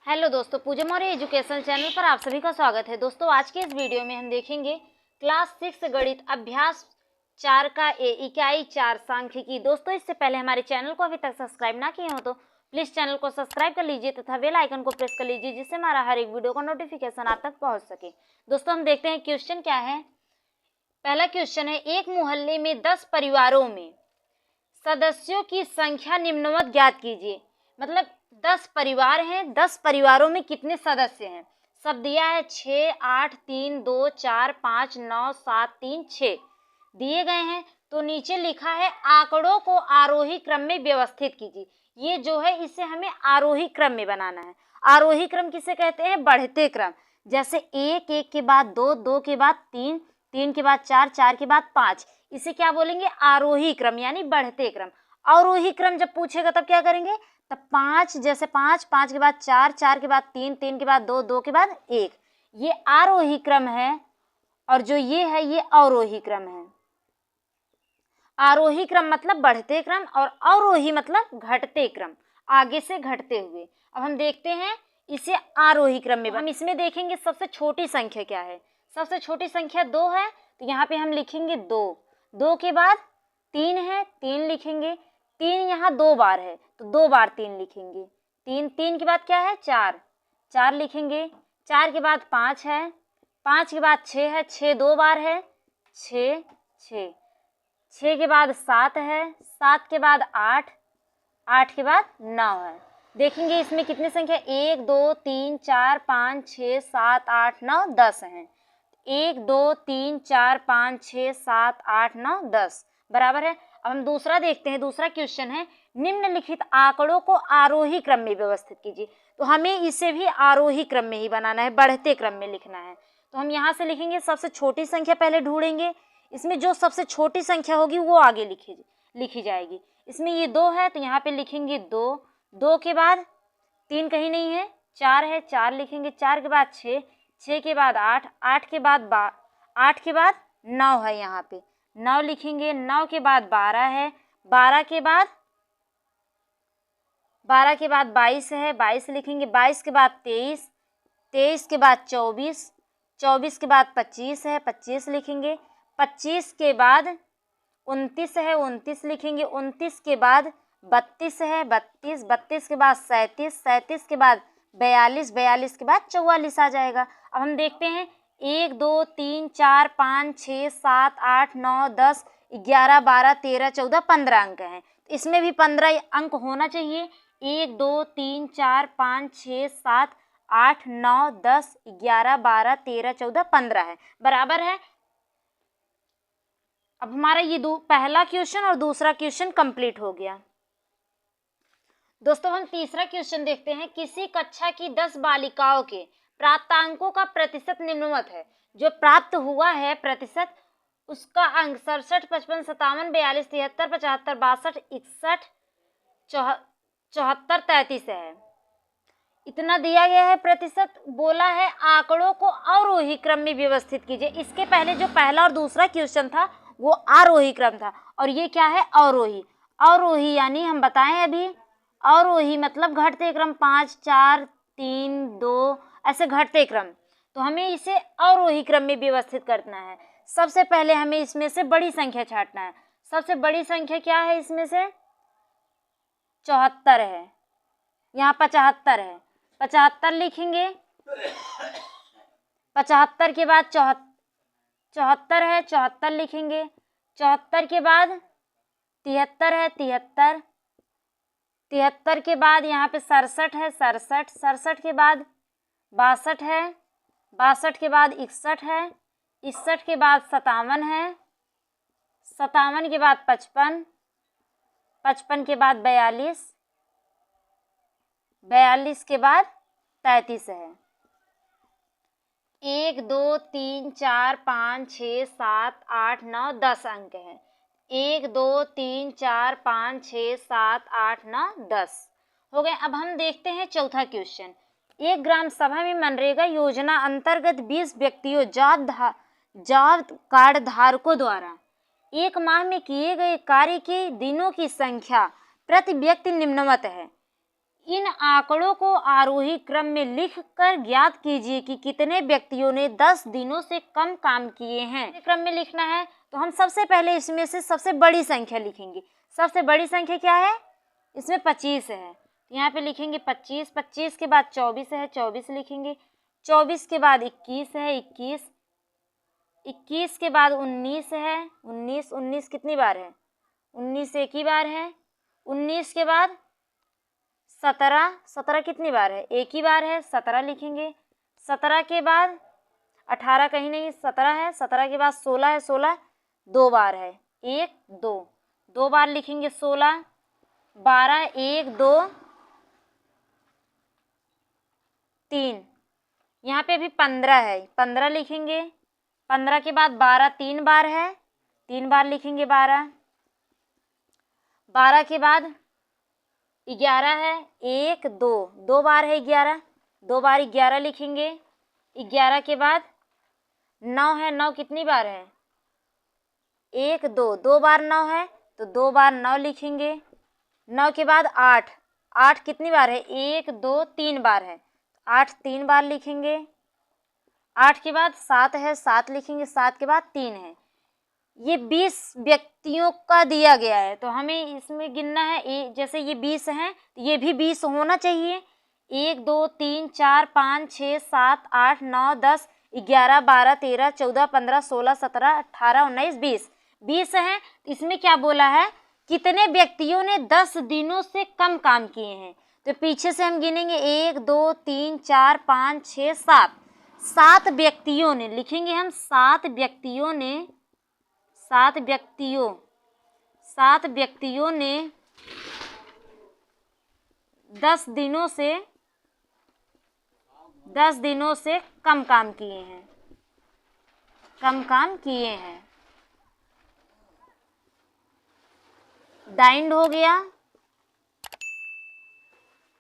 Hello दोस्तों, पूजा Maurya education channel पर आप सभी का स्वागत है। दोस्तों, आज के इस वीडियो में हम देखेंगे क्लास 6 गणित अभ्यास 4 का इकाई 4 सांख्यिकी। दोस्तों, इससे पहले हमारे चैनल को अभी तक सब्सक्राइब ना किए हो तो प्लीज़ चैनल को सब्सक्राइब कर लीजिए तथा बेल आइकन को प्रेस कर लीजिए, जिससे हमारा हर एक वीडियो का नोटिफिकेशन आप तक पहुँच सके। दोस्तों, हम देखते हैं क्वेश्चन क्या है। पहला क्वेश्चन है, एक मोहल्ले में 10 परिवारों में सदस्यों की संख्या निम्नवत ज्ञात कीजिए। मतलब 10 परिवार हैं, 10 परिवारों में कितने सदस्य हैं। सब दिया है 6, 8, 3, 2, 4, 5, 9, 7, 3, 6 दिए गए हैं। तो नीचे लिखा है आंकड़ों को आरोही क्रम में व्यवस्थित कीजिए। ये जो है इसे हमें आरोही क्रम में बनाना है। आरोही क्रम किसे कहते हैं? बढ़ते क्रम। जैसे 1, 1 के बाद 2, 2 के बाद 3, 3 के बाद 4, 4 के बाद 5। इसे क्या बोलेंगे? आरोही क्रम यानी बढ़ते क्रम। अवरोही क्रम जब पूछेगा तब क्या करेंगे? तब 5, जैसे 5, 5 के बाद 4, 4 के बाद 3, 3 के बाद 2, 2 के बाद 1। ये आरोही क्रम है और जो ये है ये अवरोही क्रम है। आरोही क्रम मतलब बढ़ते क्रम और अवरोही मतलब घटते क्रम, आगे से घटते हुए। अब हम देखते हैं इसे आरोही क्रम में। हम इसमें देखेंगे सबसे छोटी संख्या क्या है। सबसे छोटी संख्या 2 है, तो यहाँ पे हम लिखेंगे 2। 2 के बाद 3 है, 3 लिखेंगे। 3 यहाँ 2 बार है तो 2 बार 3 लिखेंगे। 3, 3 के बाद क्या है? 4, 4 लिखेंगे। 4 के बाद 5 है, 5 के बाद 6 है, 6 2 बार है, 6, 6। 6 के बाद 7 है, 7 के बाद 8, 8 के बाद 9 है। देखेंगे इसमें कितनी संख्या? 1, 2, 3, 4, 5, 6, 7, 8, 9, 10 हैं। 1, 2, 3, 4, 5, 6, 7, 8, 9, 10 बराबर है। अब हम दूसरा देखते हैं। दूसरा क्वेश्चन है, निम्नलिखित आंकड़ों को आरोही क्रम में व्यवस्थित कीजिए। तो हमें इसे भी आरोही क्रम में ही बनाना है, बढ़ते क्रम में लिखना है। तो हम यहाँ से लिखेंगे सबसे छोटी संख्या पहले ढूंढेंगे। इसमें जो सबसे छोटी संख्या होगी वो आगे लिखी जाएगी। इसमें ये 2 है तो यहाँ पे लिखेंगे 2। 2 के बाद 3 कहीं नहीं है, 4 है, 4 लिखेंगे। 4 के बाद 6, 6 के बाद 8, 8 के बाद 8 के बाद 9 है, यहाँ पे 9 लिखेंगे। 9 के बाद 12 है, 12 के बाद 22 है, 22 लिखेंगे। 22 के बाद 23, 23 के बाद 24, 24 के बाद 25 है, 25 लिखेंगे। 25 के बाद 29 है, 29 लिखेंगे। 29 के बाद 32 है, 32, 32 के बाद 37, 37 के बाद 42, 42 के बाद 44 आ जाएगा। अब हम देखते हैं 1, 2, 3, 4, 5, 6, 7, 8, 9, 10, 11, 12, 13, 14, 15 अंक हैं। इसमें भी 15 अंक होना चाहिए। 1, 2, 3, 4, 5, 6, 7, 8, 9, 10, 11, 12, 13, 14, 15 है, बराबर है। अब हमारा ये पहला क्वेश्चन और दूसरा क्वेश्चन कंप्लीट हो गया। दोस्तों, हम तीसरा क्वेश्चन देखते हैं। किसी कक्षा की 10 बालिकाओं के प्राप्तांकों का प्रतिशत निम्नवत है। जो प्राप्त हुआ है प्रतिशत, उसका अंक 67, 55, 57, 42, 73, 75, 62, 61, 74, 33 है। इतना दिया गया है प्रतिशत। बोला है आंकड़ों को अवरोही क्रम में व्यवस्थित कीजिए। इसके पहले जो पहला और दूसरा क्वेश्चन था वो आरोही क्रम था और ये क्या है? अवरोही। अवरोही यानी हम बताएं अभी, अवरोही मतलब घटते क्रम, 5, 4, 3, 2 ऐसे घटते क्रम। तो हमें इसे अवरोही क्रम में व्यवस्थित करना है। सबसे पहले हमें इसमें से बड़ी संख्या छांटना है। सबसे बड़ी संख्या क्या है? इसमें से 74 है, यहाँ 75 है, 75 लिखेंगे। 75 के बाद 74 है, 74 लिखेंगे। 74 के बाद 73 है, 73, 73 के बाद यहाँ पे 67 है, 67, 67 के बाद 62 है, 62 के बाद 61 है, 61 के बाद 57 है, 57 के बाद 55, 55 के बाद 42, 42 के बाद 33 है। 1, 2, 3, 4, 5, 6, 7, 8, 9, 10 अंक हैं। 1, 2, 3, 4, 5, 6, 7, 8, 9, 10 हो गए। अब हम देखते हैं चौथा क्वेश्चन। एक ग्राम सभा में मनरेगा योजना अंतर्गत 20 व्यक्तियों जॉब कार्ड धारकों द्वारा एक माह में किए गए कार्य के दिनों की संख्या प्रति व्यक्ति निम्नवत है। इन आंकड़ों को आरोही क्रम में लिख कर ज्ञात कीजिए कि कितने व्यक्तियों ने 10 दिनों से कम काम किए हैं। क्रम में लिखना है तो हम सबसे पहले इसमें से सबसे बड़ी संख्या लिखेंगे। सबसे बड़ी संख्या क्या है? इसमें 25 है, तो यहाँ पे लिखेंगे 25। 25 के बाद 24 है, 24 लिखेंगे। 24 के बाद 21 है, 21। 21 के बाद 19 है, 19। 19 कितनी बार है? 19 एक ही बार है। 19 के बाद 17। 17 कितनी बार है? एक ही बार है, 17 लिखेंगे। 17 के बाद 18 कहीं नहीं, 17 है। 17 के बाद 16 है, 16 दो बार है, 1 2 दो बार लिखेंगे। 16 12 1 2 3। यहाँ पे अभी 15 है, 15 लिखेंगे। 15 के बाद 12 3 बार है, 3 बार लिखेंगे। 12 के बाद 11 है, 1 2 दो बार है। 11 दो बार 11 लिखेंगे। 11 के बाद 9 है, 9 कितनी बार है? 1 2 दो बार 9 है, तो दो बार 9 लिखेंगे। 9 के बाद 8। 8 कितनी बार है? 1 2 3 बार है, 8 3 बार लिखेंगे। 8 के बाद 7 है, 7 लिखेंगे। 7 के बाद 3 है। ये 20 व्यक्तियों का दिया गया है, तो हमें इसमें गिनना है। जैसे ये 20 हैं, तो ये भी 20 होना चाहिए। 1 2 3 4 5 6 7 8 9 10 11 12 13 14 15 16 17 18 19 20। 20 हैं, इसमें क्या बोला है? कितने व्यक्तियों ने 10 दिनों से कम काम किए हैं। तो पीछे से हम गिनेंगे 1 2 3 4 5 6 7। 7 व्यक्तियों ने लिखेंगे हम। 7 व्यक्तियों ने 7 व्यक्तियों ने 10 दिनों से कम काम किए हैं। द एंड हो गया।